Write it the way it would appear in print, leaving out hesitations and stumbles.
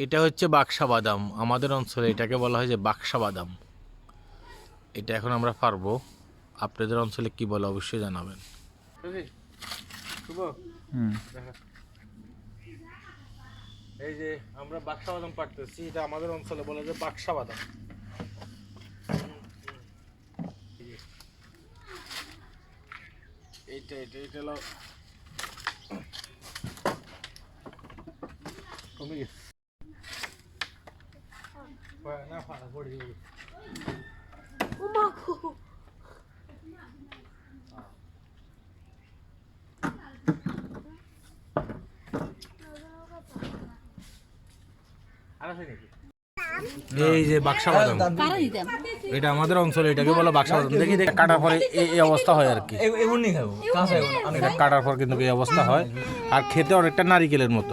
এটা হচ্ছে বাক্সা বাদাম, আমাদের অঞ্চলে এটাকে বলা হয় যে বাক্সা বাদাম। এটা এখন আমরা পারবো, আপনাদের অঞ্চলে কি বলে অবশ্যই জানাবেন। এই যে আমরা বাক্সা বাদাম পাড়তেছি, এটা আমাদের অঞ্চলে বলে যে বাক্সা বাদাম। এইটা এটা এটা হলো কমে গেছে না, ফাড়া পড়ে যাবে। এই যে বাক্সা বাদাম, এটা আমাদের অঞ্চলে এটাকে বলে বাক্সা বাদাম। দেখি দেখি কাটার পরে এই অবস্থা হয় আর কি। এটা কাটার পর কিন্তু এই অবস্থা হয়, আর খেতে অনেকটা নারিকেলের মতো।